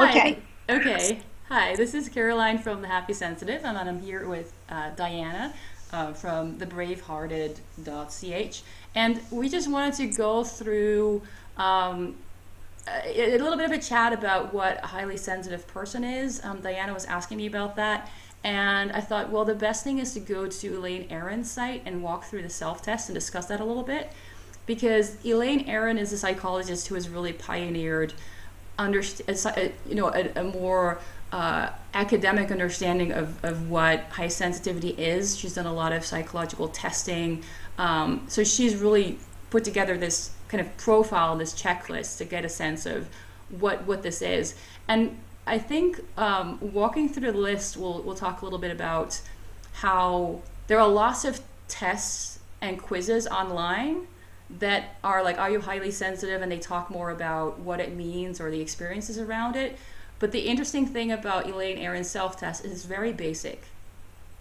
Hi. Okay. Okay. Hi. This is Caroline from the Happy Sensitive, and I'm here with Diana from the bravehearted.ch. And we just wanted to go through a little bit of a chat about what a highly sensitive person is. Diana was asking me about that. And I thought, well, the best thing is to go to Elaine Aron's site and walk through the self test and discuss that a little bit. Because Elaine Aron is a psychologist who has really pioneered a more academic understanding of what high sensitivity is. She's done a lot of psychological testing. So she's really put together this kind of profile, this checklist to get a sense of what this is. And I think walking through the list, we'll talk a little bit about how there are lots of tests and quizzes online that are like, are you highly sensitive? And they talk more about what it means or the experiences around it. But the interesting thing about Elaine Aron's self test is it's very basic.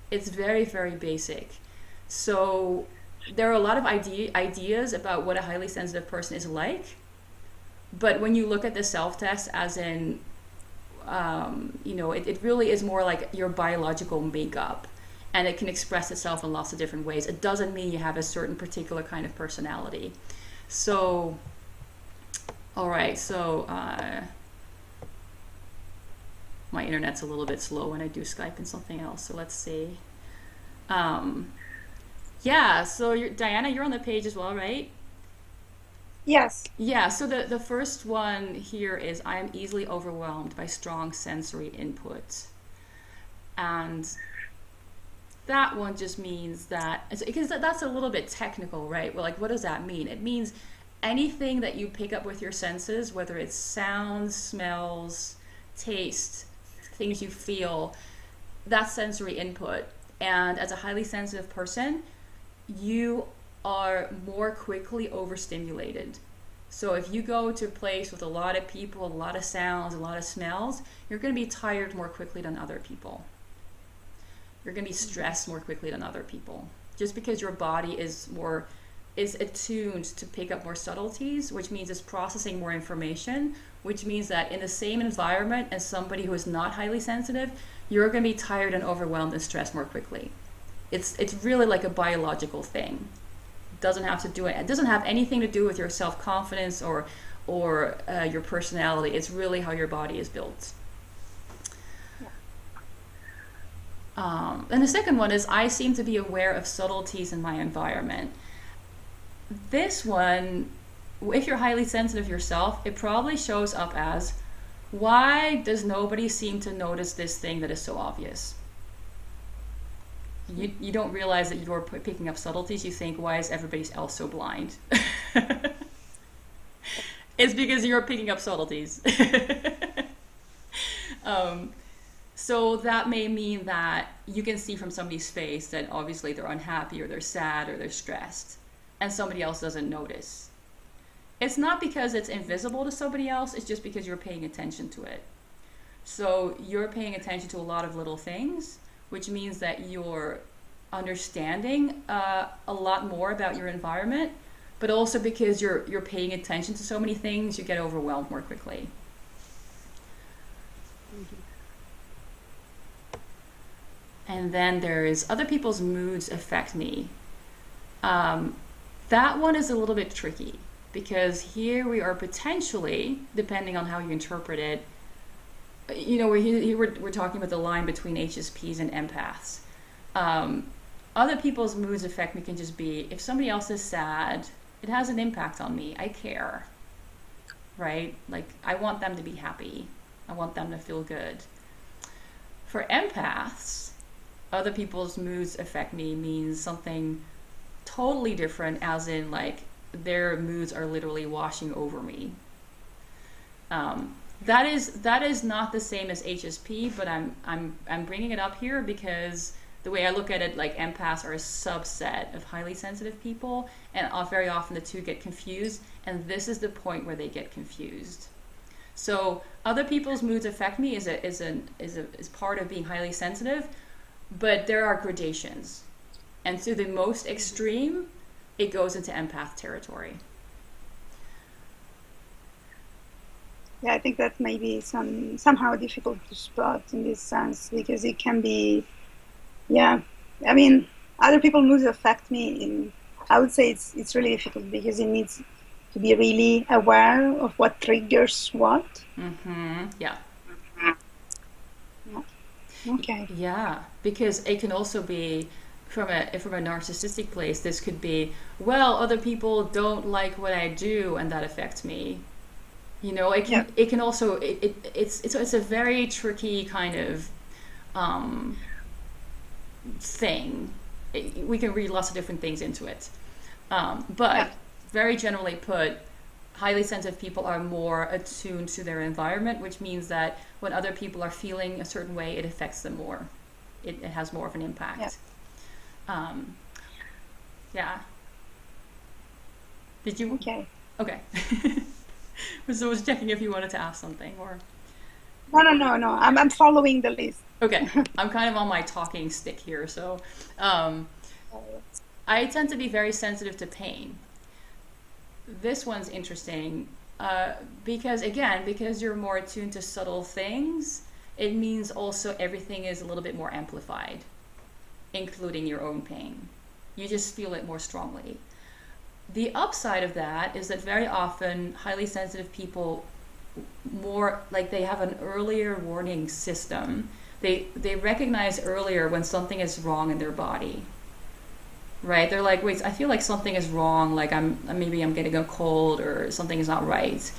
It's very, very basic. So there are a lot of ideas about what a highly sensitive person is like. But when you look at the self test, as in, it really is more like your biological makeup, and it can express itself in lots of different ways. It doesn't mean you have a certain particular kind of personality. So, all right, so my internet's a little bit slow when I do Skype and something else, so let's see. Um, yeah, so Diana, you're on the page as well, right? Yes. Yeah, so the first one here is I am easily overwhelmed by strong sensory input. And that one just means that, because that's a little bit technical, right? Well, like, what does that mean? It means anything that you pick up with your senses, whether it's sounds, smells, taste, things you feel, that's sensory input. And as a highly sensitive person, you are more quickly overstimulated. So if you go to a place with a lot of people, a lot of sounds, a lot of smells, you're going to be tired more quickly than other people. You're going to be stressed more quickly than other people, just because your body is attuned to pick up more subtleties, which means it's processing more information, which means that in the same environment as somebody who is not highly sensitive, you're going to be tired and overwhelmed and stressed more quickly. It's really like a biological thing. It doesn't have anything to do with your self-confidence or your personality. It's really how your body is built. And the second one is I seem to be aware of subtleties in my environment. This one, if you're highly sensitive yourself, it probably shows up as, why does nobody seem to notice this thing that is so obvious? You don't realize that you're picking up subtleties. You think, why is everybody else so blind? It's because you're picking up subtleties. um, So that may mean that you can see from somebody's face that obviously they're unhappy or they're sad or they're stressed, and somebody else doesn't notice. It's not because it's invisible to somebody else, it's just because you're paying attention to it. So you're paying attention to a lot of little things, which means that you're understanding a lot more about your environment, but also because you're paying attention to so many things, you get overwhelmed more quickly. And then there's other people's moods affect me. Um, that one is a little bit tricky because here we are potentially, depending on how you interpret it, we're talking about the line between HSPs and empaths. Um, Other people's moods affect me can just be, if somebody else is sad, it has an impact on me. I care, right? Like, I want them to be happy. I want them to feel good. For empaths, other people's moods affect me means something totally different, as in, like, their moods are literally washing over me. That is not the same as HSP, but I'm bringing it up here because the way I look at it, like, empaths are a subset of highly sensitive people, and very often the two get confused, and this is the point where they get confused. So other people's moods affect me is part of being highly sensitive, but there are gradations, and to the most extreme, it goes into empath territory. Yeah, I think that may be somehow difficult to spot in this sense because it can be, yeah. I mean, other people moods affect me in. I would say it's really difficult because it needs to be really aware of what triggers what. Yeah. Yeah. Okay. Yeah, because it can also be from a narcissistic place. This could be, well, other people don't like what I do, and that affects me. You know, Yeah. it can also it's a very tricky kind of um, thing. We can read lots of different things into it, but Yeah. very generally put, highly sensitive people are more attuned to their environment, which means that when other people are feeling a certain way, it affects them more. It has more of an Yeah. impact. Um, yeah. Did you? Okay. Okay. So I was checking if you wanted to ask something or. No, no, no, no. I'm following the list. Okay. I'm kind of on my talking stick here, so um, I tend to be very sensitive to pain. This one's interesting because, again, because you're more attuned to subtle things, it means also everything is a little bit more amplified, including your own pain. You just feel it more strongly. The upside of that is that very often highly sensitive people more like they have an earlier warning system. They recognize earlier when something is wrong in their body, right? They're like, wait, I feel like something is wrong, like I'm getting a cold or something is not right.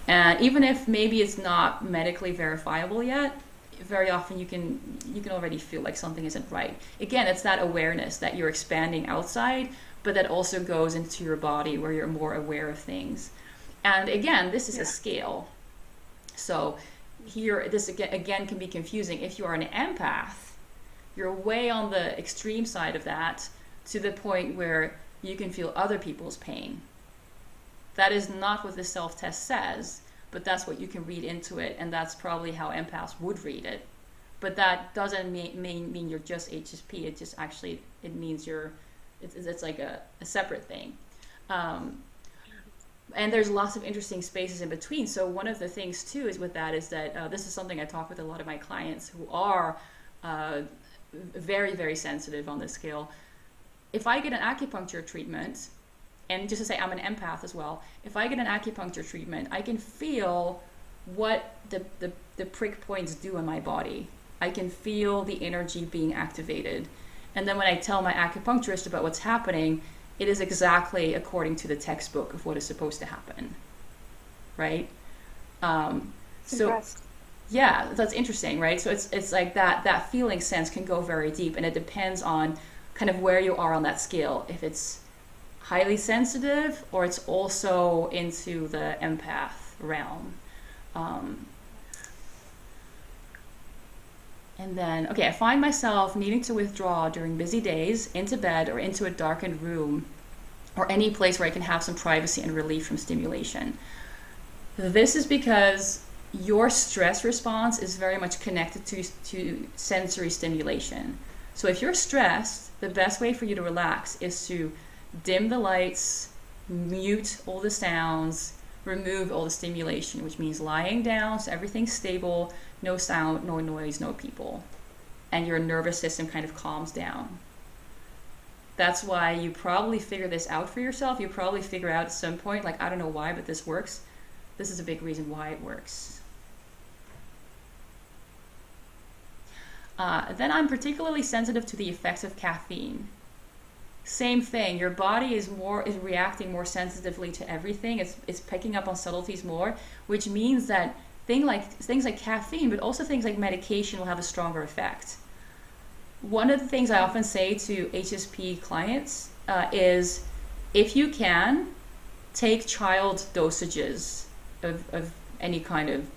And even if maybe it's not medically verifiable yet, very often you can already feel like something isn't right. Again, it's that awareness that you're expanding outside, but that also goes into your body where you're more aware of things. And again, this is a Yeah. scale. So here, this again can be confusing. If you are an empath, you're way on the extreme side of that to the point where you can feel other people's pain. That is not what the self-test says, but that's what you can read into it, and that's probably how empaths would read it. But that doesn't mean you're just HSP. It just actually it means it's like a separate thing. Um, and there's lots of interesting spaces in between. So one of the things too is with that is that this is something I talk with a lot of my clients who are uh, very very sensitive on this scale. If I get an acupuncture treatment, and just to say I'm an empath as well, if I get an acupuncture treatment, I can feel what the prick points do in my body. I can feel the energy being activated. And then when I tell my acupuncturist about what's happening, it is exactly according to the textbook of what is supposed to happen, right? Um, It's so impressive. yeah, that's interesting, right? So it's like that feeling sense can go very deep, and it depends on kind of where you are on that scale. If it's highly sensitive or it's also into the empath realm. Um, and then, okay, I find myself needing to withdraw during busy days into bed or into a darkened room or any place where I can have some privacy and relief from stimulation. This is because your stress response is very much connected to sensory stimulation. So if you're stressed, the best way for you to relax is to dim the lights, mute all the sounds, remove all the stimulation, which means lying down so everything's stable, no sound, no noise, no people. And your nervous system kind of calms down. That's why you probably figure this out for yourself. You probably figure out at some point, like, I don't know why, but this works. This is a big reason why it works. Then I'm particularly sensitive to the effects of caffeine. Same thing. Your body is reacting more sensitively to everything. It's picking up on subtleties more, which means that things like caffeine, but also things like medication will have a stronger effect. One of the things I often say to HSP clients is, if you can, take child dosages of any kind of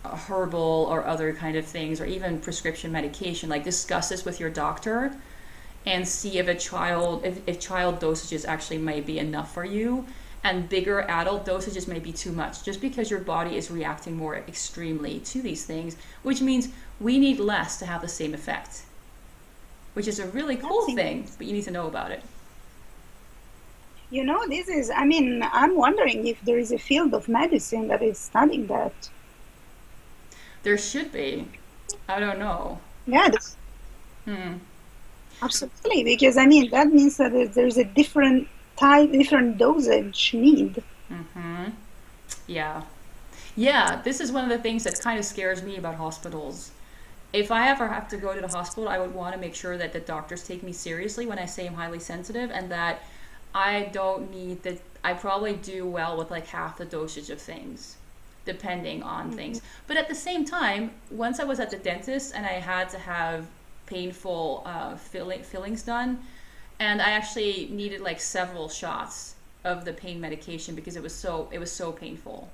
herbal or other kind of things, or even prescription medication. Like, discuss this with your doctor and see if if child dosages actually may be enough for you, and bigger adult dosages may be too much, just because your body is reacting more extremely to these things, which means we need less to have the same effect, which is a really cool That's thing, but you need to know about it. This is, I mean, I'm wondering if there is a field of medicine that is studying that. There should be. I don't know. Yeah, Hmm. absolutely. Because, I mean, that means that there's a different type, different dosage need. Mm-hmm. Yeah. Yeah, this is one of the things that kind of scares me about hospitals. If I ever have to go to the hospital, I would want to make sure that the doctors take me seriously when I say I'm highly sensitive, and that I don't need that. I probably do well with like half the dosage of things, depending on Mhm. things. But at the same time, once I was at the dentist and I had to have painful fillings done, and I actually needed like several shots of the pain medication because it was so painful.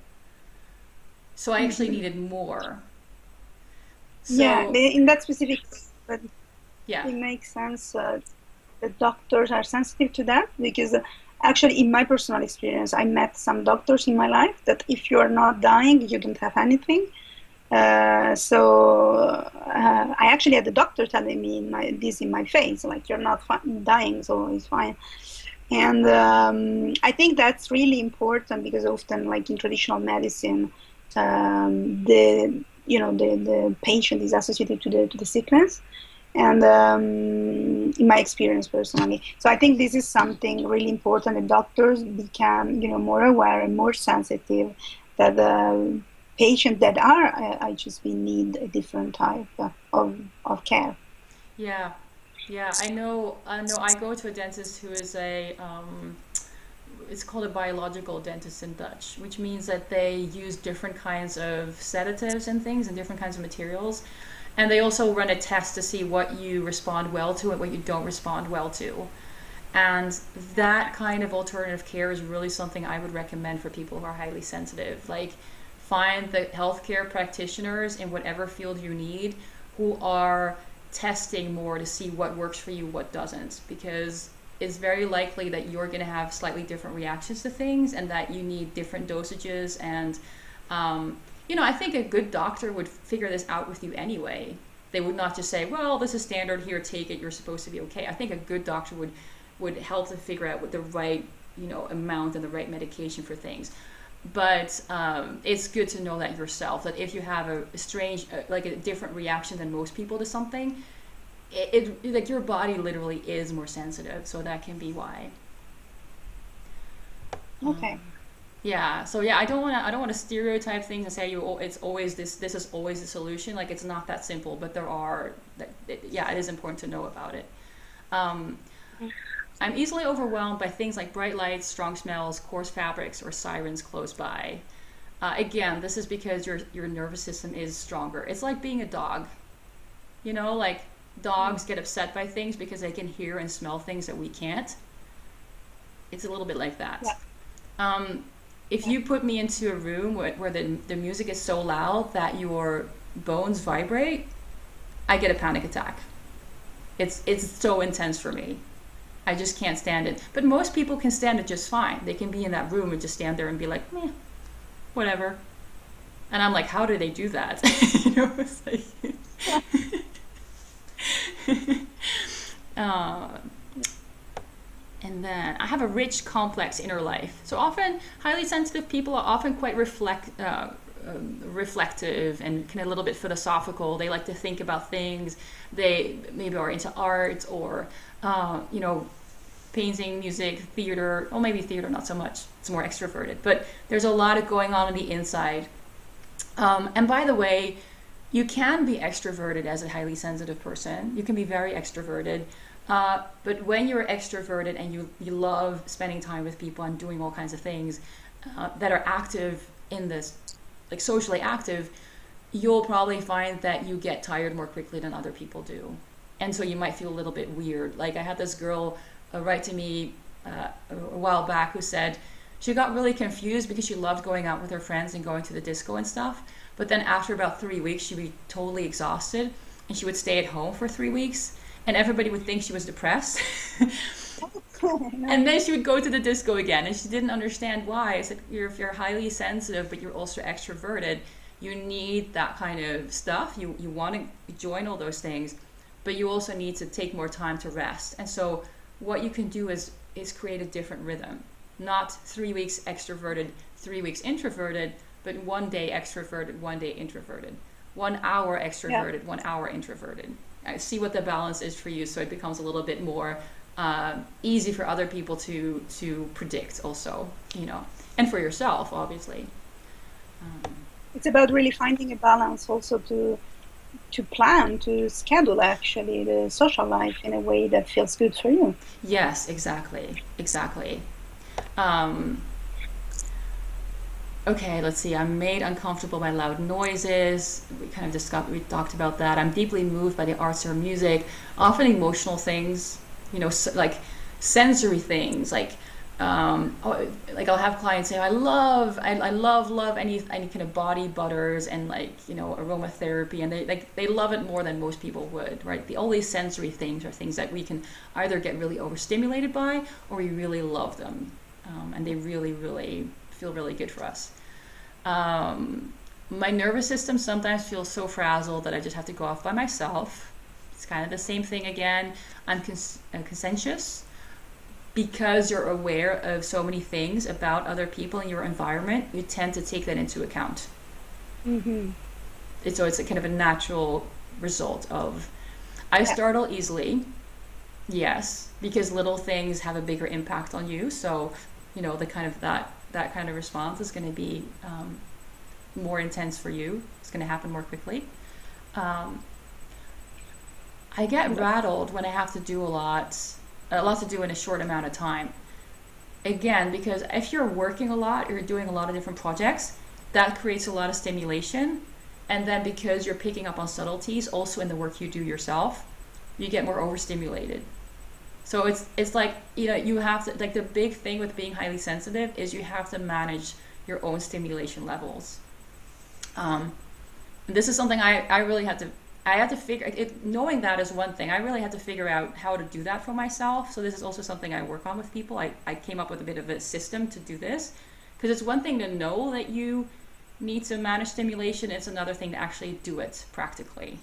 So I actually Mhm. needed more. Yeah, So in that specific, but yeah. it makes sense. The doctors are sensitive to that because actually, in my personal experience, I met some doctors in my life that if you're not dying, you don't have anything. I actually had the doctor telling me this in my face, like you're not dying, so it's fine. And I think that's really important because often, like in traditional medicine, the patient is associated to the sickness, and in my experience personally, so I think this is something really important. The doctors become, more aware and more sensitive that the patients that are HSV need a different type of care. Yeah, yeah. I know. I go to a dentist who is a. It's called a biological dentist in Dutch, which means that they use different kinds of sedatives and things and different kinds of materials, and they also run a test to see what you respond well to and what you don't respond well to. And that kind of alternative care is really something I would recommend for people who are highly sensitive. Like, find the healthcare practitioners in whatever field you need who are testing more to see what works for you, what doesn't. Because it's very likely that you're going to have slightly different reactions to things and that you need different dosages. And, I think a good doctor would figure this out with you anyway. They would not just say, well, this is standard here, take it, you're supposed to be okay. I think a good doctor would help to figure out what the right amount and the right medication for things. But it's good to know that yourself, that if you have a strange like a different reaction than most people to something, like your body literally is more sensitive, so that can be why. Okay. Yeah, so yeah, I don't want to stereotype things and say it's always this is always the solution. Like, it's not that simple, but there are yeah, it is important to know about it. um, I'm easily overwhelmed by things like bright lights, strong smells, coarse fabrics, or sirens close by. Again, this is because your nervous system is stronger. It's like being a dog. Like, dogs get upset by things because they can hear and smell things that we can't. It's a little bit like that. Yeah. Um, if you put me into a room where the music is so loud that your bones vibrate, I get a panic attack. It's so intense for me. I just can't stand it. But most people can stand it just fine. They can be in that room and just stand there and be like, meh, whatever. And I'm like, how do they do that? It's like, uh, and then I have a rich, complex inner life. So often, highly sensitive people are often quite reflective and kind of a little bit philosophical. They like to think about things. They maybe are into art or, painting, music, theater. Well, maybe theater, not so much. It's more extroverted. But there's a lot of going on the inside. And by the way, you can be extroverted as a highly sensitive person. You can be very extroverted. But when you're extroverted and you love spending time with people and doing all kinds of things that are active in this, like socially active, you'll probably find that you get tired more quickly than other people do. And so you might feel a little bit weird. Like, I had this girl write to me a while back who said she got really confused because she loved going out with her friends and going to the disco and stuff. But then after about 3 weeks, she'd be totally exhausted and she would stay at home for 3 weeks. And everybody would think she was depressed. And then she would go to the disco again, and she didn't understand why. I said, if you're highly sensitive, but you're also extroverted, you need that kind of stuff. You want to join all those things, but you also need to take more time to rest. And so, what you can do is is create a different rhythm. Not 3 weeks extroverted, 3 weeks introverted, but one day extroverted, one day introverted. 1 hour Yeah. extroverted, 1 hour introverted. I see what the balance is for you, so it becomes a little bit more easy for other people to predict also, and for yourself, obviously. Um, It's about really finding a balance also to plan, to schedule actually the social life in a way that feels good for you. yes, exactly, exactly. Um, okay, let's see. I'm made uncomfortable by loud noises. We talked about that. I'm deeply moved by the arts or music, often emotional things, like sensory things, like I'll have clients say, I love any kind of body butters and aromatherapy, and they love it more than most people would, right? All these sensory things are things that we can either get really overstimulated by, or we really love them, and they really, really feel really good for us. My nervous system sometimes feels so frazzled that I just have to go off by myself. It's kind of the same thing again. I'm conscientious because you're aware of so many things about other people in your environment. You tend to take that into account. Hmm. So it's a kind of a natural result of I Yeah. startle easily. Yes, because little things have a bigger impact on you. So, the kind of that kind of response is going to be more intense for you. It's going to happen more quickly. Um, I get rattled when I have to do a lot to do in a short amount of time. Again, because if you're working a lot, you're doing a lot of different projects, that creates a lot of stimulation. And then because you're picking up on subtleties also in the work you do yourself, you get more overstimulated. So it's like, you have to, like, the big thing with being highly sensitive is you have to manage your own stimulation levels. Um, and this is something I really had to I had to figure it. Knowing that is one thing. I really had to figure out how to do that for myself. So this is also something I work on with people. I came up with a bit of a system to do this, because it's one thing to know that you need to manage stimulation. It's another thing to actually do it practically.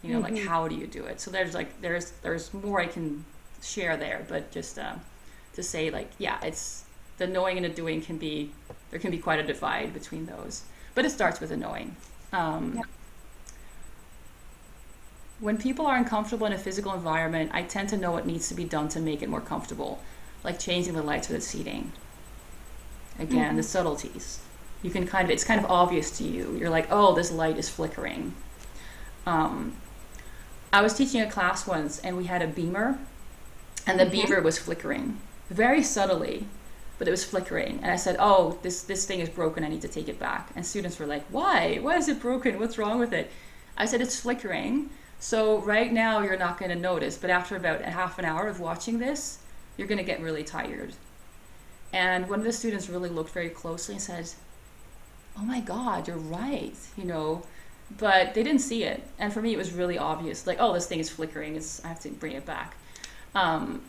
Like, Hmm. how do you do it? So there's more I can share there, but just to say, like, yeah, it's the knowing and the doing there can be quite a divide between those, but it starts with the knowing. Yeah. Um, when people are uncomfortable in a physical environment, I tend to know what needs to be done to make it more comfortable, like changing the lights or the seating. Again, the Hmm. subtleties. It's kind of obvious to you. You're like, oh, this light is flickering. Um, I was teaching a class once, and we had a beamer, and the Hmm. beamer was flickering very subtly, but it was flickering. And I said, oh, this thing is broken. I need to take it back. And students were like, why is it broken? What's wrong with it? I said, it's flickering. So right now you're not going to notice, but after about a half an hour of watching this, you're going to get really tired. And one of the students really looked very closely and said, oh my God, you're right, but they didn't see it. And for me, it was really obvious, like, oh, this thing is flickering. I have to bring it back. Um,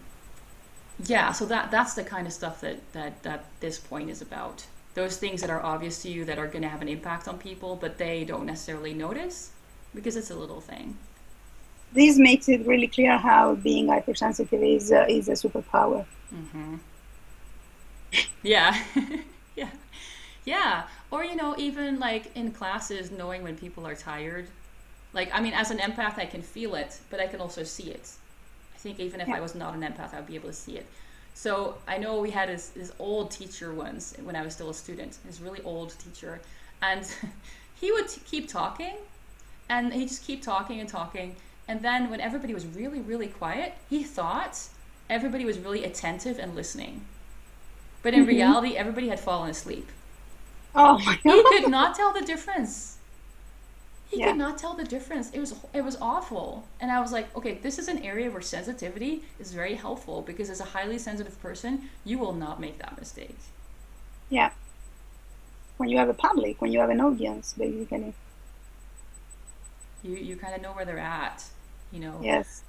yeah, so that's the kind of stuff that this point is about. Those things that are obvious to you that are going to have an impact on people, but they don't necessarily notice because it's a little thing. This makes it really clear how being hypersensitive is a superpower. Hmm. Yeah. Yeah. Yeah. Or, even like in classes, knowing when people are tired. Like, I mean, as an empath, I can feel it, but I can also see it. I think even if Yeah. I was not an empath, I'd be able to see it. So I know we had this old teacher once when I was still a student, this really old teacher, and he would keep talking, and he'd just keep talking and talking. And then when everybody was really, really quiet, he thought everybody was really attentive and listening. But in Hmm. reality, everybody had fallen asleep. Oh my He God. could not tell the difference. He could Yeah. not tell the difference. It was awful. And I was like, okay, this is an area where sensitivity is very helpful, because as a highly sensitive person, you will not make that mistake. Yeah. When you have a public, when you have an audience, basically. You kind of know where they're at, you know. Yes.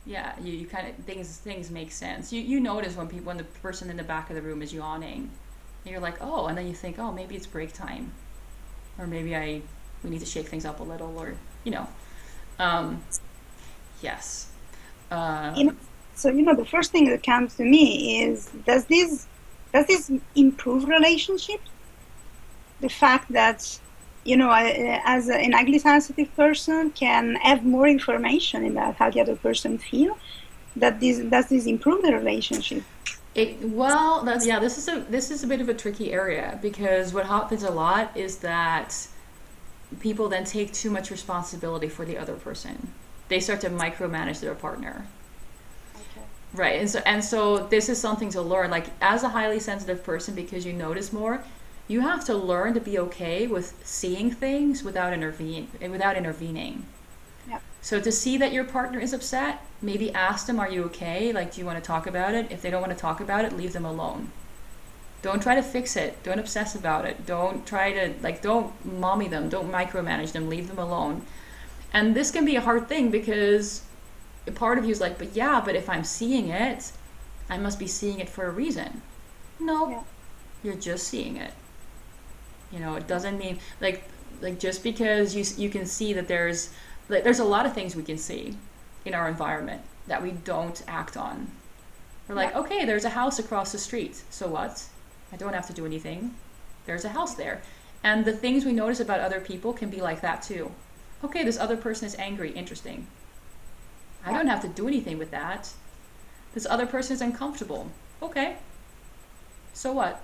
Yeah, you kind of things make sense. You notice when the person in the back of the room is yawning, and you're like, oh, and then you think, oh, maybe it's break time, or maybe I we need to shake things up a little, or you know, um, yes, In um, So, the first thing that comes to me is, does this improve relationships? The fact that, as an ugly sensitive person can have more information about how the other person feel, does this improve the relationship? Well, that's yeah. This is a bit of a tricky area because what happens a lot is that people then take too much responsibility for the other person. They start to micromanage their partner. Okay. Right. And so this is something to learn. Like as a highly sensitive person, because you notice more, you have to learn to be okay with seeing things without intervening. Yeah. So to see that your partner is upset, maybe ask them, are you okay? Like, do you want to talk about it? If they don't want to talk about it, leave them alone. Don't try to fix it. Don't obsess about it. Don't try to, like, don't mommy them. Don't micromanage them. Leave them alone. And this can be a hard thing because a part of you is like, but yeah, but if I'm seeing it, I must be seeing it for a reason. No, Yeah. you're just seeing it. It doesn't mean like just because you can see that there's a lot of things we can see in our environment that we don't act on. We're like, Yeah. okay, there's a house across the street. So what? I don't have to do anything. There's a house there. And the things we notice about other people can be like that too. Okay, this other person is angry. Interesting. I don't have to do anything with that. This other person is uncomfortable. Okay. So what?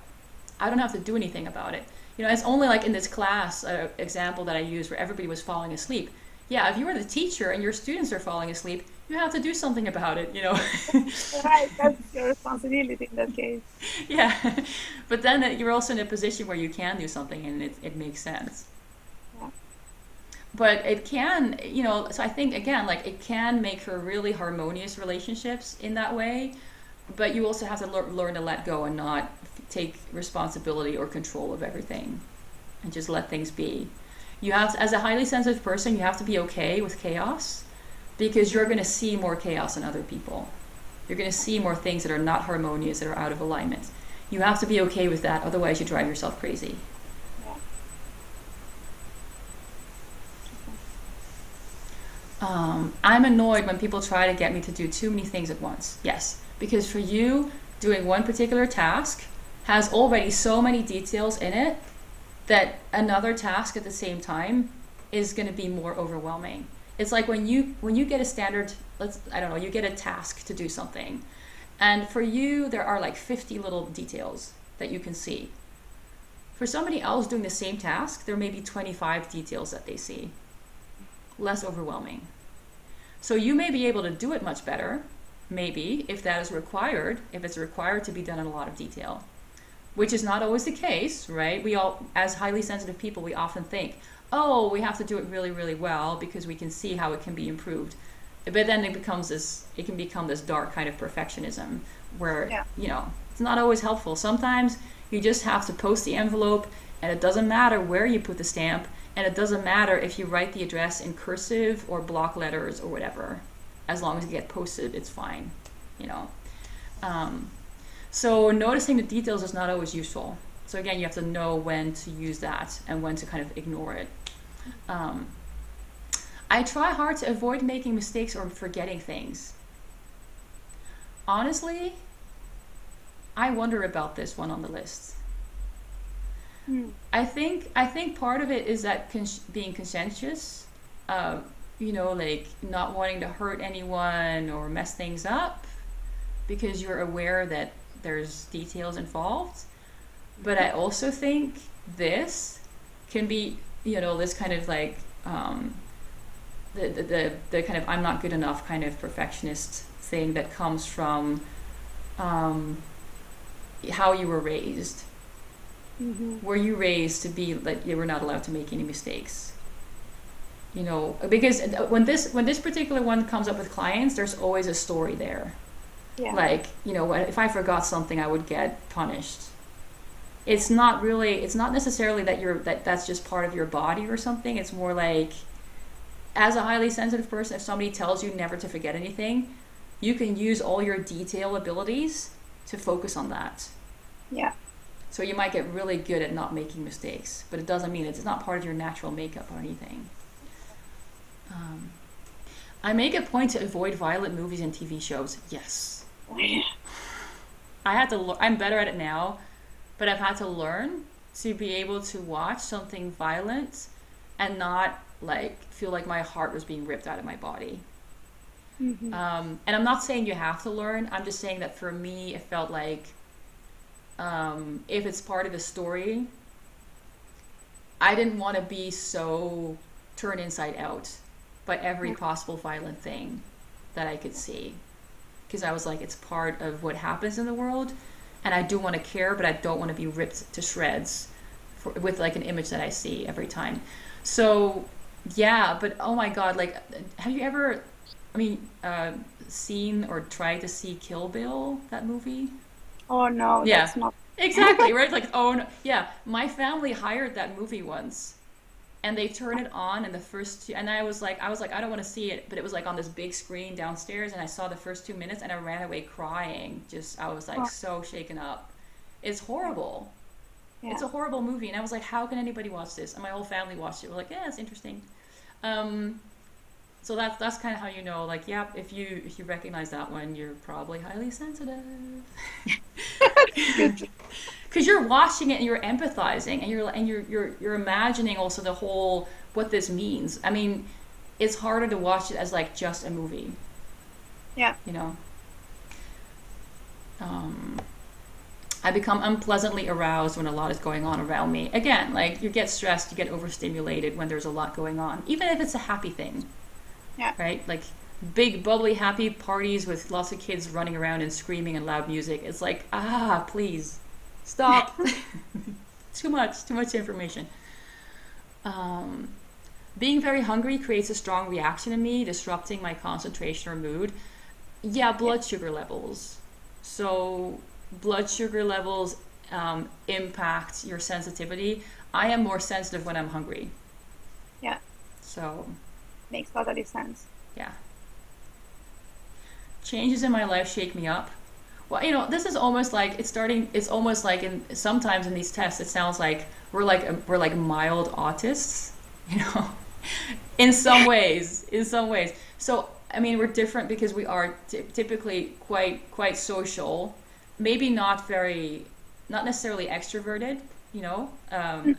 I don't have to do anything about it. It's only like in this class example that I used where everybody was falling asleep. Yeah, if you were the teacher and your students are falling asleep, you have to do something about it. Right, that's your responsibility in that case. Yeah. But then you're also in a position where you can do something and it makes sense. Yeah. But it can, so I think, again, like it can make for really harmonious relationships in that way. But you also have to learn to let go and not take responsibility or control of everything and just let things be. You have to, as a highly sensitive person, you have to be okay with chaos because you're going to see more chaos in other people. You're going to see more things that are not harmonious, that are out of alignment. You have to be okay with that, otherwise you drive yourself crazy. Yeah. I'm annoyed when people try to get me to do too many things at once. Yes, because for you, doing one particular task has already so many details in it that another task at the same time is going to be more overwhelming. It's like when you get a standard, you get a task to do something, and for you there are like 50 little details that you can see. For somebody else doing the same task, there may be 25 details that they see. Less overwhelming. So you may be able to do it much better, maybe, if that is required, if it's required to be done in a lot of detail. Which is not always the case, right? We all, as highly sensitive people, we often think, oh, we have to do it really, really well because we can see how it can be improved. But then it can become this dark kind of perfectionism where, Yeah. it's not always helpful. Sometimes you just have to post the envelope and it doesn't matter where you put the stamp and it doesn't matter if you write the address in cursive or block letters or whatever. As long as it gets posted, it's fine, So noticing the details is not always useful. So again, you have to know when to use that and when to kind of ignore it. I try hard to avoid making mistakes or forgetting things. Honestly, I wonder about this one on the list. Hmm. I think part of it is that being conscientious, like not wanting to hurt anyone or mess things up because you're aware that there's details involved. But I also think this can be, this kind of like the kind of I'm not good enough kind of perfectionist thing that comes from how you were raised. Mm-hmm. Were you raised to be like you were not allowed to make any mistakes? Because when this particular one comes up with clients, there's always a story there. Yeah. Like, if I forgot something, I would get punished. It's not necessarily that's just part of your body or something. It's more like, as a highly sensitive person, if somebody tells you never to forget anything, you can use all your detail abilities to focus on that. Yeah. So you might get really good at not making mistakes, but it doesn't mean it's not part of your natural makeup or anything. I make a point to avoid violent movies and TV shows. Yes. Yeah. I had to I'm better at it now, but I've had to learn to be able to watch something violent and not like feel like my heart was being ripped out of my body. Mm-hmm. And I'm not saying you have to learn. I'm just saying that for me, it felt like if it's part of the story, I didn't want to be so turned inside out by every possible violent thing that I could see. Because I was like, it's part of what happens in the world, and I do want to care, but I don't want to be ripped to shreds with like an image that I see every time. So, yeah, but oh my God, like, have you ever, I mean, seen or tried to see Kill Bill, that movie? Oh no, Yeah, that's not. exactly, right? Like, oh no, yeah, my family hired that movie once, and they turned it on in the first two, and I was like, I don't want to see it, but it was like on this big screen downstairs, and I saw the first 2 minutes, and I ran away crying. Just, I was like Oh, so shaken up. It's horrible. It's yeah. a horrible movie, and I was like, how can anybody watch this? And my whole family watched it. We're like, yeah, it's interesting. Um, so that's kind of how you know, like, yeah, if you recognize that one, you're probably highly sensitive. Good. Because you're watching it and you're empathizing and you're imagining also the whole what this means. I mean, it's harder to watch it as like just a movie, Yeah. you know. Um, I become unpleasantly aroused when a lot is going on around me. Again, like you get stressed, you get overstimulated when there's a lot going on, even if it's a happy thing, Yeah. right? Like big bubbly happy parties with lots of kids running around and screaming and loud music. It's like, please stop. Too much information. Um, Being very hungry creates a strong reaction in me, disrupting my concentration or mood. Yeah, Yeah. blood sugar levels. So, blood sugar levels impact your sensitivity. I am more sensitive when I'm hungry. Yeah. So, Makes totally sense. yeah. Changes in my life shake me up. Well, this is almost like it's almost like in sometimes in these tests it sounds like we're like mild autists, you know. In some ways. So, I mean, we're different because we are typically quite social, maybe not necessarily extroverted,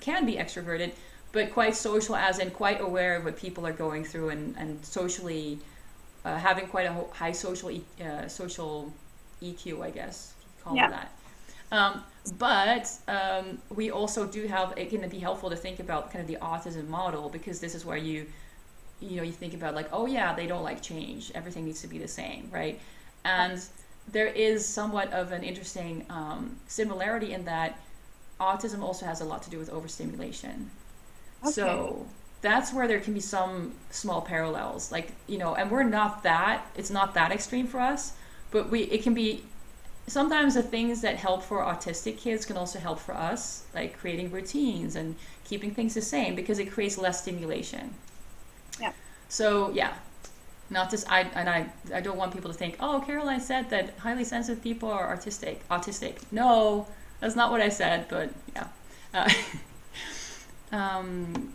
can be extroverted, but quite social, as in quite aware of what people are going through, and socially having quite a high social EQ, I guess you call it Yeah. that. But we also do have, it can be helpful to think about kind of the autism model, because this is where you think about like, oh yeah, they don't like change. Everything needs to be the same, right? And there is somewhat of an interesting similarity in that autism also has a lot to do with overstimulation. Okay. So that's where there can be some small parallels, like, and it's not that extreme for us, but it can be sometimes the things that help for autistic kids can also help for us, like creating routines and keeping things the same, because it creates less stimulation. Yeah. So yeah, not just I don't want people to think, oh, Caroline said that highly sensitive people are autistic. No, that's not what I said, but yeah. Uh, um,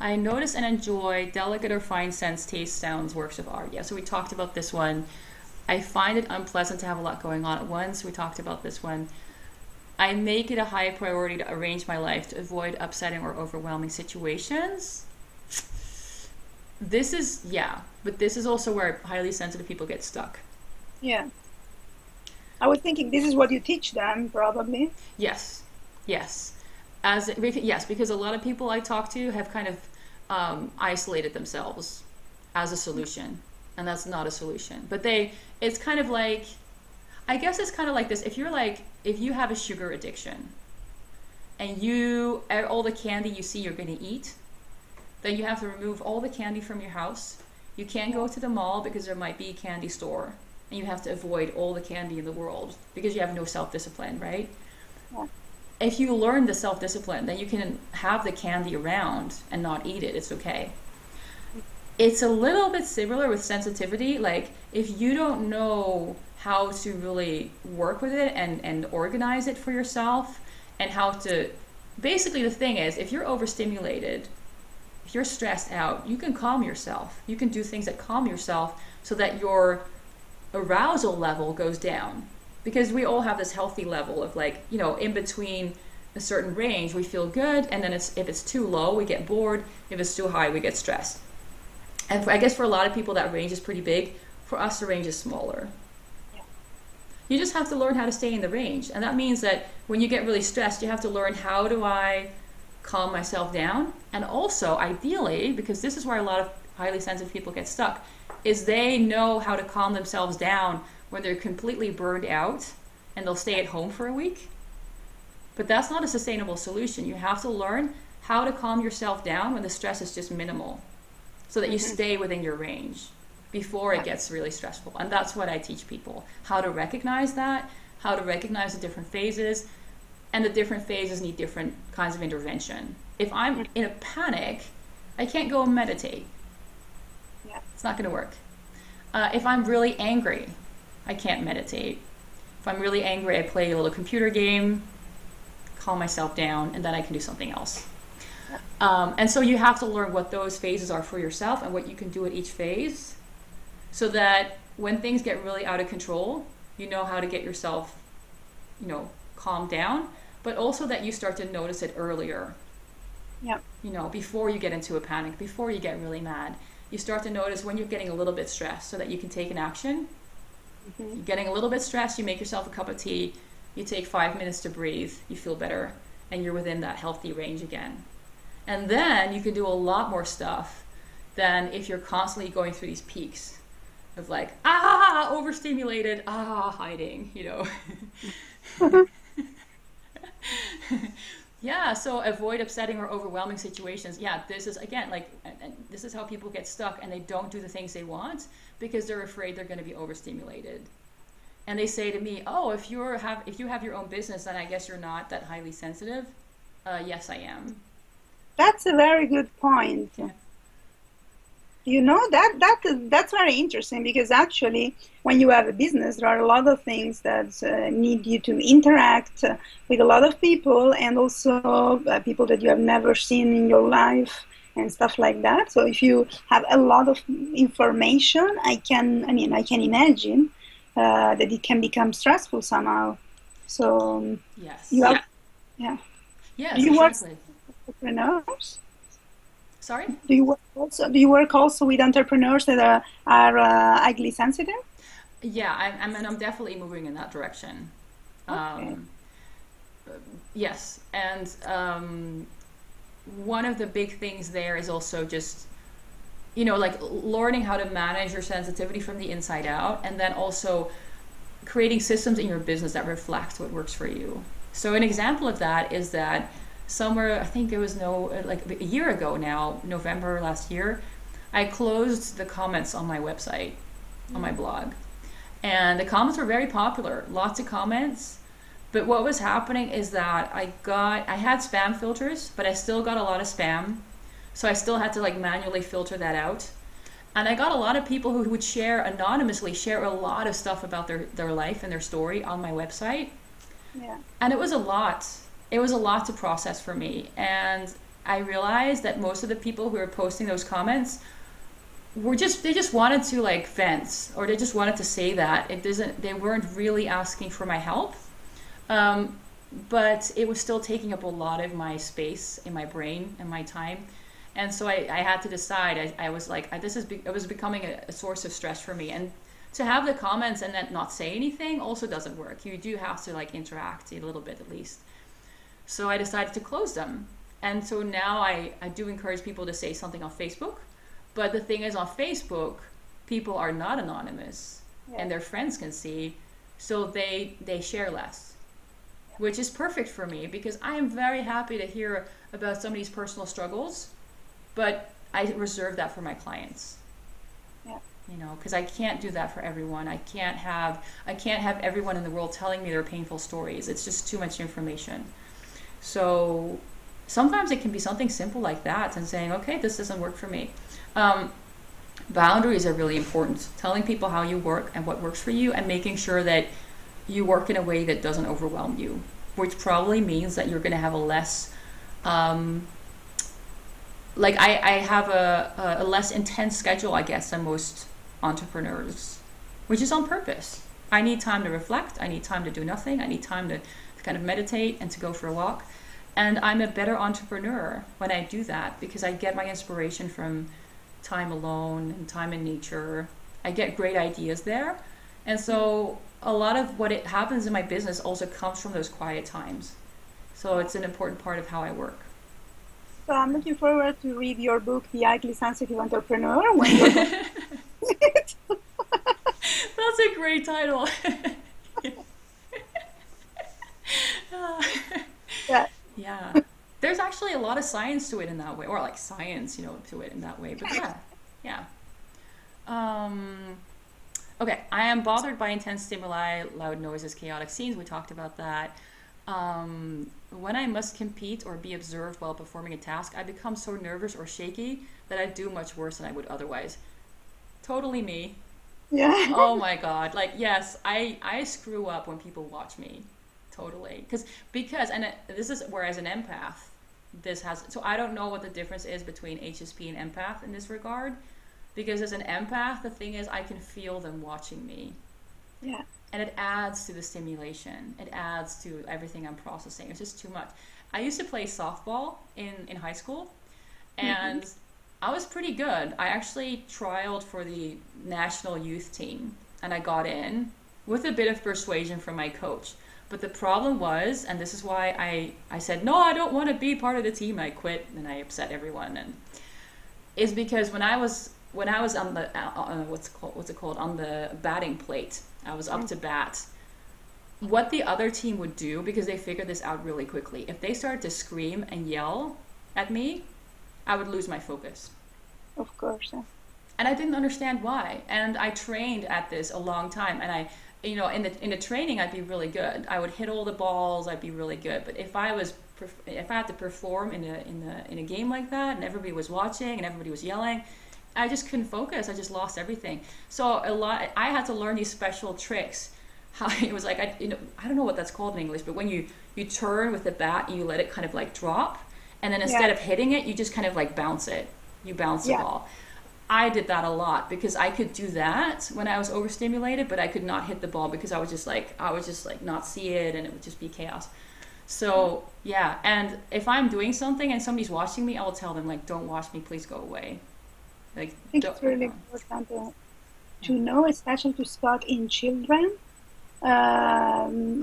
I notice and enjoy delicate or fine sense, taste, sounds, works of art. Yeah, so we talked about this one. I find it unpleasant to have a lot going on at once. We talked about this one. I make it a high priority to arrange my life to avoid upsetting or overwhelming situations. But this is also where highly sensitive people get stuck. Yeah. I was thinking this is what you teach them, probably. Yes, yes, yes, because a lot of people I talk to have kind of isolated themselves as a solution, and that's not a solution. But it's kind of like, I guess it's kind of like this. If you have a sugar addiction, and all the candy you see you're going to eat, then you have to remove all the candy from your house. You can't go to the mall because there might be a candy store, and you have to avoid all the candy in the world because you have no self-discipline, right? Yeah. If you learn the self-discipline, then you can have the candy around and not eat it. It's okay. It's a little bit similar with sensitivity. Like, if you don't know how to really work with it and organize it for yourself, and how to, basically the thing is, if you're overstimulated, if you're stressed out, you can calm yourself. You can do things that calm yourself so that your arousal level goes down. Because we all have this healthy level of like, you know, in between a certain range, we feel good. And then if it's too low, we get bored. If it's too high, we get stressed. And I guess for a lot of people, that range is pretty big. For us, the range is smaller. You just have to learn how to stay in the range. And that means that when you get really stressed, you have to learn, how do I calm myself down? And also, ideally, because this is where a lot of highly sensitive people get stuck, is they know how to calm themselves down when they're completely burned out and they'll stay at home for a week. But that's not a sustainable solution. You have to learn how to calm yourself down when the stress is just minimal, so that you stay within your range before it gets really stressful. And that's what I teach people, how to recognize that, how to recognize the different phases, and the different phases need different kinds of intervention. If I'm in a panic, I can't go and meditate. It's not going to work. If I'm really angry, I can't meditate. If I'm really angry, I play a little computer game, calm myself down, and then I can do something else. And so you have to learn what those phases are for yourself and what you can do at each phase, so that when things get really out of control, you know how to get yourself, you know, calmed down, but also that you start to notice it earlier. Yeah. You know, before you get into a panic, before you get really mad, you start to notice when you're getting a little bit stressed, so that you can take an action. You're getting a little bit stressed, you make yourself a cup of tea, you take 5 minutes to breathe, you feel better, and you're within that healthy range again. And then you can do a lot more stuff than if you're constantly going through these peaks of like, overstimulated, hiding, you know. Yeah, so avoid upsetting or overwhelming situations. Yeah, this is, again, like, and this is how people get stuck and they don't do the things they want because they're afraid they're going to be overstimulated. And they say to me, oh, if you have your own business, then I guess you're not that highly sensitive. Yes, I am. That's a very good point. Yeah. You know, that's very interesting, because actually when you have a business, there are a lot of things that need you to interact with a lot of people, and also people that you have never seen in your life and stuff like that. So if you have a lot of information, I can imagine that it can become stressful somehow. So yes. You have, yeah. Yes, Do you exactly. work with entrepreneurs? Sorry? Do you work also with entrepreneurs that are highly sensitive? Yeah, I'm definitely moving in that direction. Okay. Yes, and one of the big things there is also just, you know, like learning how to manage your sensitivity from the inside out, and then also creating systems in your business that reflect what works for you. So an example of that is that somewhere, I think it was like a year ago now, November last year, I closed the comments on my website, on my blog. And the comments were very popular, lots of comments. But what was happening is that I had spam filters, but I still got a lot of spam. So I still had to like manually filter that out. And I got a lot of people who would anonymously share a lot of stuff about their life and their story on my website. Yeah. And it was a lot. It was a lot to process for me. And I realized that most of the people who were posting those comments they just wanted to like vent, or they just wanted to say that. They weren't really asking for my help. But it was still taking up a lot of my space in my brain and my time. And so I had to decide. I was like, it was becoming a source of stress for me. And to have the comments and then not say anything also doesn't work. You do have to like interact a little bit at least. So I decided to close them. And so now I do encourage people to say something on Facebook. But the thing is, on Facebook, people are not anonymous, and their friends can see, so they share less, which is perfect for me, because I am very happy to hear about somebody's personal struggles, but I reserve that for my clients. Yeah. You know, because I can't do that for everyone. I can't have everyone in the world telling me their painful stories. It's just too much information. So sometimes it can be something simple like that, and saying, okay, this doesn't work for me. Boundaries are really important. Telling people how you work and what works for you, and making sure that you work in a way that doesn't overwhelm you, which probably means that you're going to have a less like I have a less intense schedule, I guess, than most entrepreneurs, which is on purpose. I need time to reflect. I need time to do nothing. I need time to kind of meditate and to go for a walk. And I'm a better entrepreneur when I do that because I get my inspiration from time alone and time in nature. I get great ideas there. And so a lot of what it happens in my business also comes from those quiet times. So it's an important part of how I work. So I'm looking forward to read your book, The Highly Sensitive Entrepreneur, when you're going to That's a great title. yeah. Yeah. There's actually a lot of science to it in that way, or like science, to it in that way. But yeah, yeah. Um, okay, I am bothered by intense stimuli, loud noises, chaotic scenes. We talked about that. When I must compete or be observed while performing a task, I become so nervous or shaky that I do much worse than I would otherwise. Totally me. Yeah. Oh my God. Like, yes, I screw up when people watch me. Totally. This is where as an empath, so I don't know what the difference is between HSP and empath in this regard. Because as an empath, the thing is I can feel them watching me. Yeah. And it adds to the stimulation. It adds to everything I'm processing. It's just too much. I used to play softball in high school, and I was pretty good. I actually trialed for the national youth team, and I got in with a bit of persuasion from my coach. But the problem was, and this is why I said, no, I don't want to be part of the team. I quit, and I upset everyone. And is because when I was on the what's it called on the batting plate, I was up to bat. What the other team would do, because they figured this out really quickly, if they started to scream and yell at me, I would lose my focus. Of course. Yeah. And I didn't understand why. And I trained at this a long time, and I in the training I'd be really good. I would hit all the balls. I'd be really good. But if I had to perform in a game like that, and everybody was watching and everybody was yelling, I just couldn't focus. I just lost everything. So I had to learn these special tricks. How it was like I don't know what that's called in English, but when you turn with the bat and you let it kind of like drop, and then instead of hitting it, you just kind of like bounce it. You bounce the ball. I did that a lot because I could do that when I was overstimulated, but I could not hit the ball because I would just like not see it, and it would just be chaos. So yeah, and if I'm doing something and somebody's watching me, I will tell them like, don't watch me, please go away. Like, I think it's really important to know, especially to spot in children,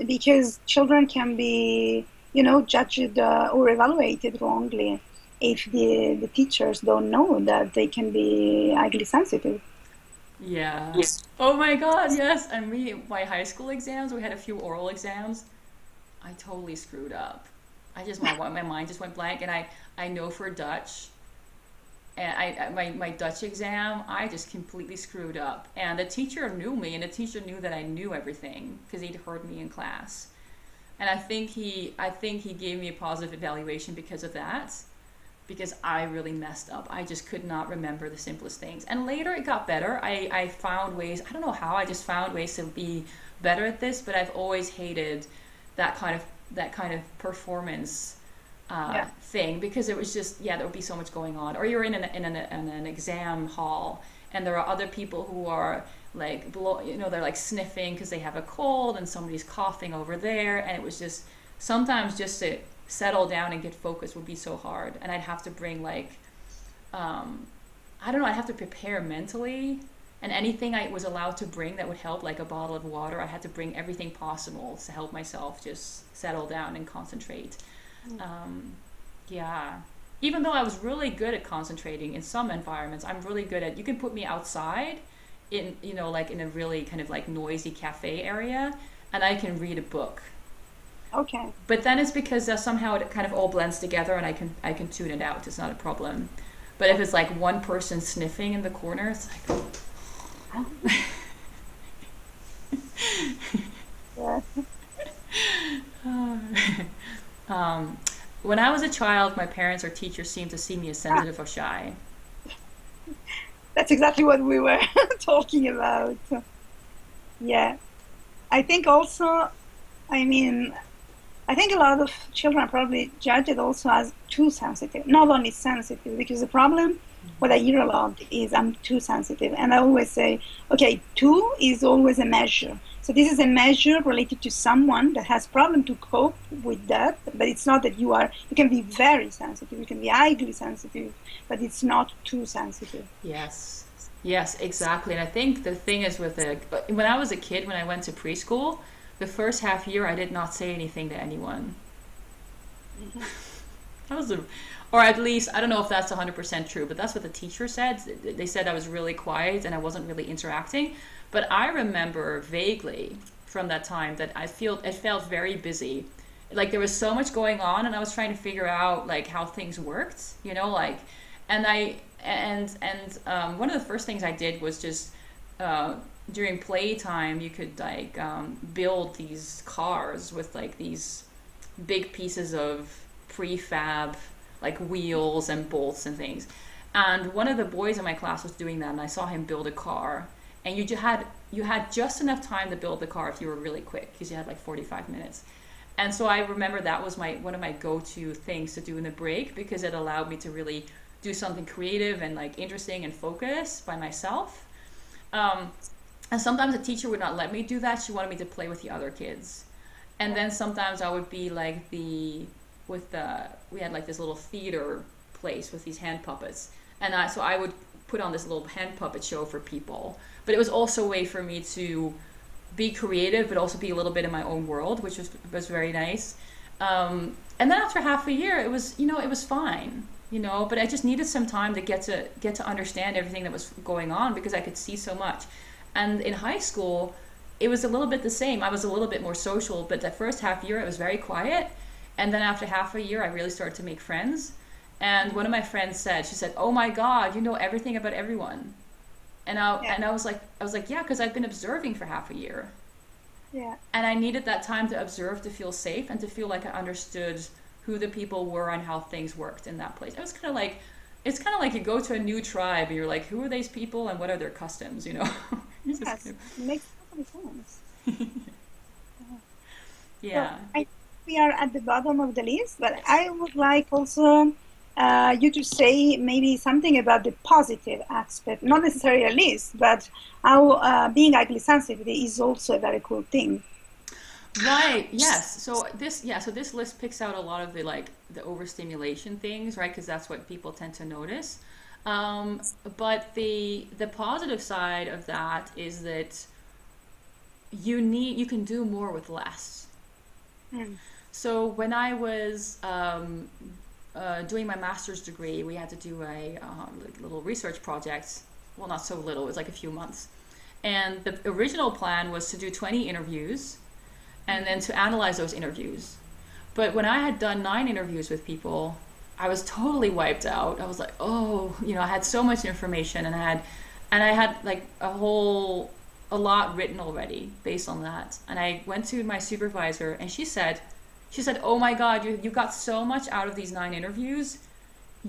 because children can be, judged or evaluated wrongly if the teachers don't know that they can be highly sensitive. Yeah. Yes. Oh my God, yes. And my high school exams, we had a few oral exams. I totally screwed up. My mind just went blank, and I know for Dutch. And my Dutch exam, I just completely screwed up. And the teacher knew me, and the teacher knew that I knew everything because he'd heard me in class. And I think he gave me a positive evaluation because of that, because I really messed up. I just could not remember the simplest things. And later it got better. I found ways, I don't know how, I just found ways to be better at this, but I've always hated that kind of performance thing, because it was just, there would be so much going on. Or you're in an exam hall, and there are other people who are like they're like sniffing because they have a cold, and somebody's coughing over there, and it was just sometimes just to settle down and get focused would be so hard. And I'd have to bring like I don't know, I'd have to prepare mentally, and anything I was allowed to bring that would help, like a bottle of water, I had to bring everything possible to help myself just settle down and concentrate. Even though I was really good at concentrating in some environments, I'm really good at, you can put me outside in, like in a really kind of like noisy cafe area, and I can read a book. Okay. But then it's because somehow it kind of all blends together, and I can tune it out. It's not a problem. But if it's like one person sniffing in the corner, it's like when I was a child, my parents or teachers seemed to see me as sensitive or shy. That's exactly what we were talking about. Yeah. I think also, I mean, I think a lot of children are probably judged also as too sensitive, not only sensitive, because the problem, what I hear a lot is I'm too sensitive. And I always say, okay, two is always a measure. So this is a measure related to someone that has problem to cope with that, but it's not that you can be very sensitive, you can be highly sensitive, but it's not too sensitive. Yes. Yes, exactly. And I think the thing is with it, when I was a kid, when I went to preschool, the first half year I did not say anything to anyone. That was a, or at least, I don't know if that's 100% true, but that's what the teacher said. They said I was really quiet and I wasn't really interacting. But I remember vaguely from that time that it felt very busy. Like there was so much going on and I was trying to figure out like how things worked, like, and one of the first things I did was just, during playtime, you could like build these cars with like these big pieces of prefab, like wheels and bolts and things. And one of the boys in my class was doing that, and I saw him build a car. And you had just enough time to build the car if you were really quick, because you had like 45 minutes. And so I remember that was one of my go-to things to do in the break, because it allowed me to really do something creative and like interesting and focus by myself. And sometimes the teacher would not let me do that. She wanted me to play with the other kids. And then sometimes I would be like we had like this little theater place with these hand puppets. And so I would put on this little hand puppet show for people. But it was also a way for me to be creative, but also be a little bit in my own world, which was very nice. And then after half a year, it was fine, but I just needed some time to get to understand everything that was going on, because I could see so much. And in high school, it was a little bit the same. I was a little bit more social, but the first half year, it was very quiet. And then after half a year, I really started to make friends. And one of my friends she said, "Oh my God, you know everything about everyone." And I was like, yeah, because I've been observing for half a year. Yeah. And I needed that time to observe, to feel safe, and to feel like I understood who the people were and how things worked in that place. It's kind of like you go to a new tribe and you're like, who are these people and what are their customs, Yes, it makes total sense. Yeah. So I think we are at the bottom of the list, but I would like also you to say maybe something about the positive aspect, not necessarily a list, but how being highly sensitive is also a very cool thing. Right. Yes. So this list picks out a lot of the overstimulation things, right? Because that's what people tend to notice. But the positive side of that is that you can do more with less. Mm. So when I was doing my master's degree, we had to do a little research project. Well, not so little. It was like a few months. And the original plan was to do 20 interviews and then to analyze those interviews. But when I had done 9 interviews with people, I was totally wiped out. I was like, oh, I had so much information, and I had like a lot written already based on that. And I went to my supervisor, and she said, "Oh my God, you got so much out of these 9 interviews.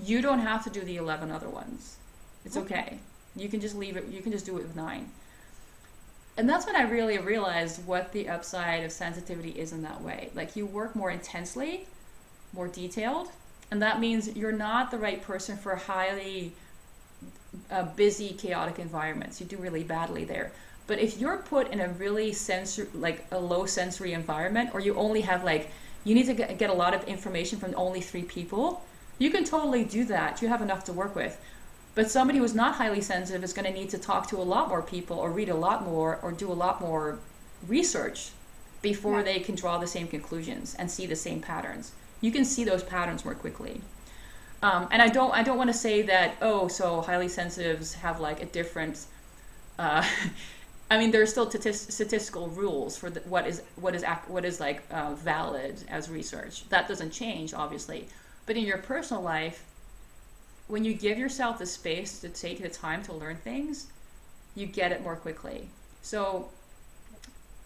You don't have to do the 11 other ones. It's okay. You can just leave it. You can just do it with 9." And that's when I really realized what the upside of sensitivity is in that way. Like, you work more intensely, more detailed, and that means you're not the right person for highly busy, chaotic environments. You do really badly there. But if you're put in a really a low sensory environment, or you only have you need to get a lot of information from only 3 people, you can totally do that. You have enough to work with. But somebody who's not highly sensitive is going to need to talk to a lot more people, or read a lot more, or do a lot more research before they can draw the same conclusions and see the same patterns. You can see those patterns more quickly. And I don't want to say that, so highly sensitives have like a different I mean, there are still statistical rules for what is valid as research. That doesn't change, obviously. But in your personal life, when you give yourself the space to take the time to learn things, you get it more quickly. So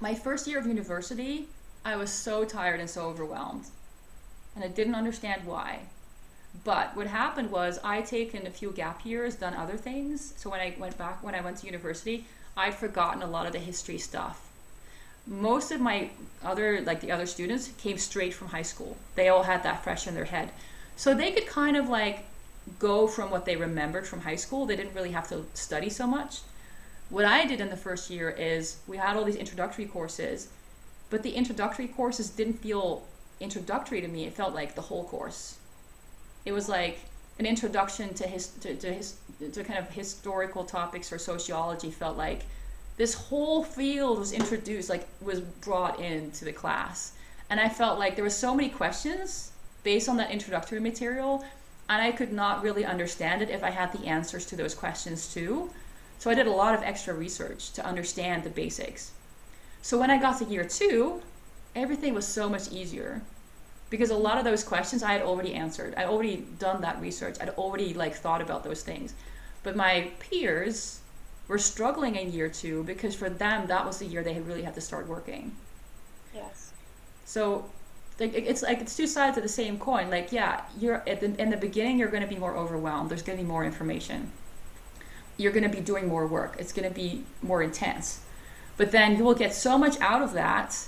my first year of university, I was so tired and so overwhelmed. And I didn't understand why. But what happened was I'd taken a few gap years, done other things. So when I went to university, I'd forgotten a lot of the history stuff. most of my the other students came straight from high school. They all had that fresh in their head. So they could kind of like go from what they remembered from high school. They didn't really have to study so much. What I did in the first year is we had all these introductory courses, but the introductory courses didn't feel introductory to me. It felt like the whole course. It was like an introduction to kind of historical topics or sociology. Felt like this whole field was introduced, like was brought into the class. And I felt like there were so many questions based on that introductory material, and I could not really understand it if I had the answers to those questions too. So I did a lot of extra research to understand the basics. So when I got to year 2, everything was so much easier because a lot of those questions I had already answered. I'd already done that research. I'd already like thought about those things. But my peers were struggling in year 2 because for them that was the year they really had to start working. Yes. So it's two sides of the same coin. Like, yeah, you're in the beginning you're going to be more overwhelmed. There's going to be more information. You're going to be doing more work. It's going to be more intense. But then you will get so much out of that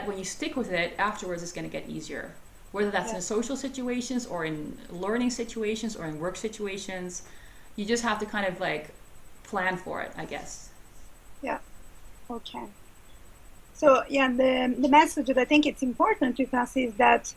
when you stick with it, afterwards it's going to get easier. Whether that's in social situations or in learning situations or in work situations, you just have to kind of like plan for it, I guess. Yeah. Okay. So yeah, the message that I think it's important to pass is that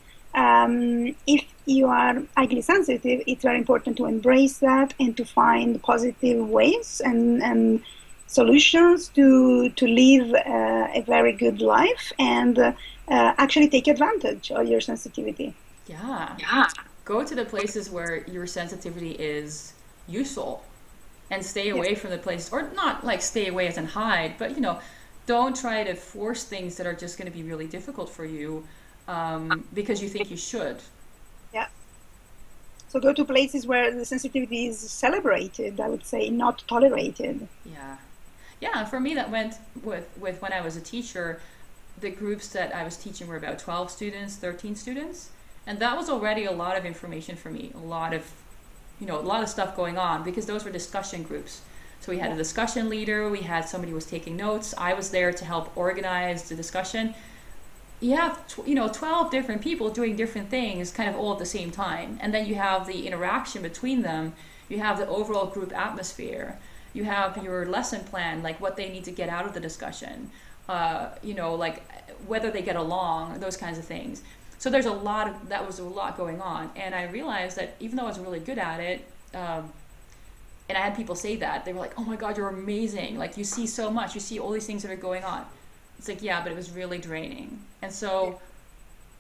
if you are highly sensitive, it's very important to embrace that and to find positive ways and solutions to live a very good life and actually take advantage of your sensitivity. Yeah. Go to the places where your sensitivity is useful and stay away from the places, or not like stay away as in hide, but don't try to force things that are just going to be really difficult for you because you think you should. Yeah. So go to places where the sensitivity is celebrated, I would say, not tolerated. Yeah. Yeah, for me that went with when I was a teacher, the groups that I was teaching were about 12 students, 13 students, and that was already a lot of information for me, a lot of stuff going on because those were discussion groups. So we had a discussion leader, we had somebody who was taking notes, I was there to help organize the discussion. You have 12 different people doing different things kind of all at the same time, and then you have the interaction between them, you have the overall group atmosphere, you have your lesson plan, like what they need to get out of the discussion, like whether they get along, those kinds of things. So there's that was a lot going on, and I realized that even though I was really good at it, and I had people say that, they were like, oh my God, you're amazing. Like you see so much, you see all these things that are going on. It's like, yeah, but it was really draining. And so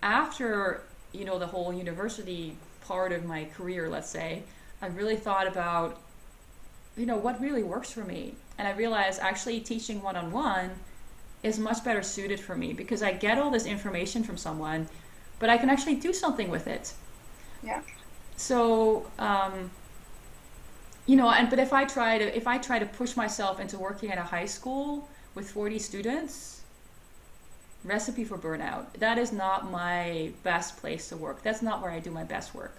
after, the whole university part of my career, let's say, I really thought about, what really works for me. And I realized actually teaching one-on-one is much better suited for me because I get all this information from someone, but I can actually do something with it. Yeah. So, but if I try to push myself into working at a high school with 40 students, recipe for burnout. That is not my best place to work. That's not where I do my best work.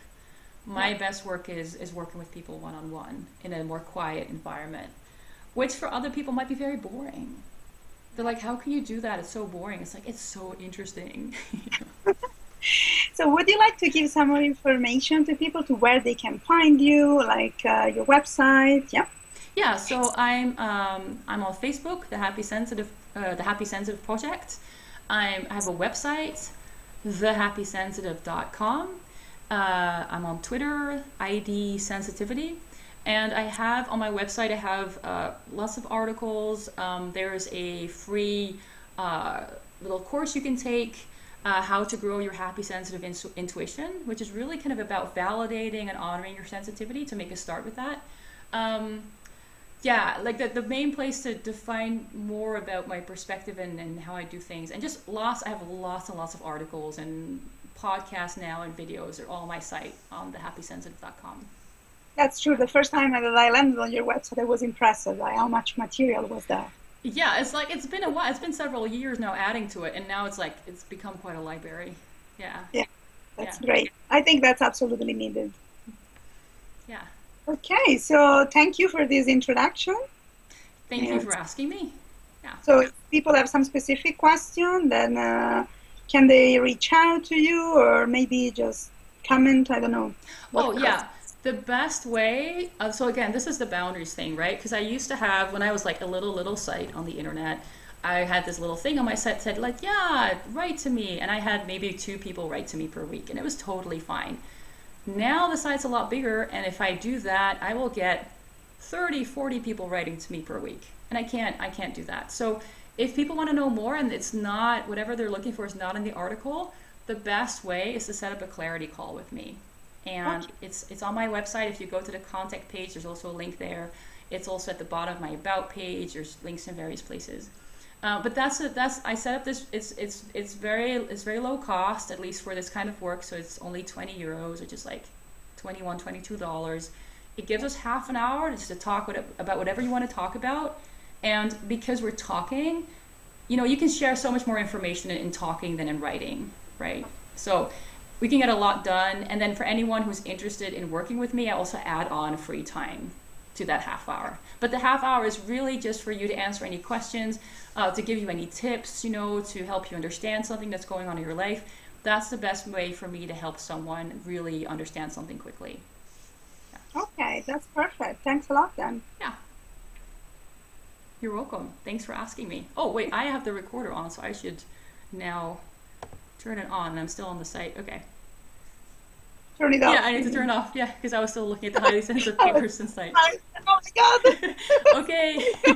My best work is working with people one-on-one in a more quiet environment, which for other people might be very boring. They're like, how can you do that? It's so boring. It's like, it's so interesting. So would you like to give some more information to people to where they can find you, like your website? Yeah. Yeah, so I'm on Facebook, the Happy Sensitive Project. I have a website, thehappysensitive.com. I'm on Twitter, ID Sensitivity, and I have on my website lots of articles. There's a free little course you can take. How to grow your happy sensitive intuition, which is really kind of about validating and honoring your sensitivity, to make a start with that. Like the main place to find more about my perspective and how I do things, and just I have lots and lots of articles and podcasts now and videos are all on my site on thehappysensitive.com. That's true. The first time that I landed on your website, I was impressed by how much material was there. Yeah, it's been a while. It's been several years now adding to it, and now it's become quite a library. Yeah. Yeah, that's great. I think that's absolutely needed. Yeah. Okay, so thank you for this introduction. Thank you for asking me. Yeah. So if people have some specific question, then can they reach out to you or maybe just comment? I don't know. Oh, What yeah. question? The best way, so again, this is the boundaries thing, right? Because I used to have, when I was like a little site on the internet, I had this little thing on my site that said, like, yeah, write to me. And I had maybe two people write to me per week, and it was totally fine. Now the site's a lot bigger, and if I do that, I will get 30, 40 people writing to me per week. And I can't do that. So if people want to know more and it's not, whatever they're looking for is not in the article, the best way is to set up a clarity call with me. And Okay. it's on my website. If you go to the contact page, there's also a link there. It's also at the bottom of my about page. There's links in various places. But that's I set up this. It's very low cost, at least for this kind of work. So it's only 20 euros, which is like 21, $22. It gives us half an hour just to talk about whatever you want to talk about. And because we're talking, you can share so much more information in talking than in writing, right? So we can get a lot done. And then for anyone who's interested in working with me, I also add on free time to that half hour. But the half hour is really just for you to answer any questions, to give you any tips, to help you understand something that's going on in your life. That's the best way for me to help someone really understand something quickly. Okay, that's perfect. Thanks a lot then. Yeah, you're welcome. Thanks for asking me. Oh, wait, I have the recorder on, so I should now turn it on. I'm still on the site. Okay. Turn it Yeah, off. I need to turn it off. Yeah, because I was still looking at the highly sensitive papers site. Oh my God. Okay.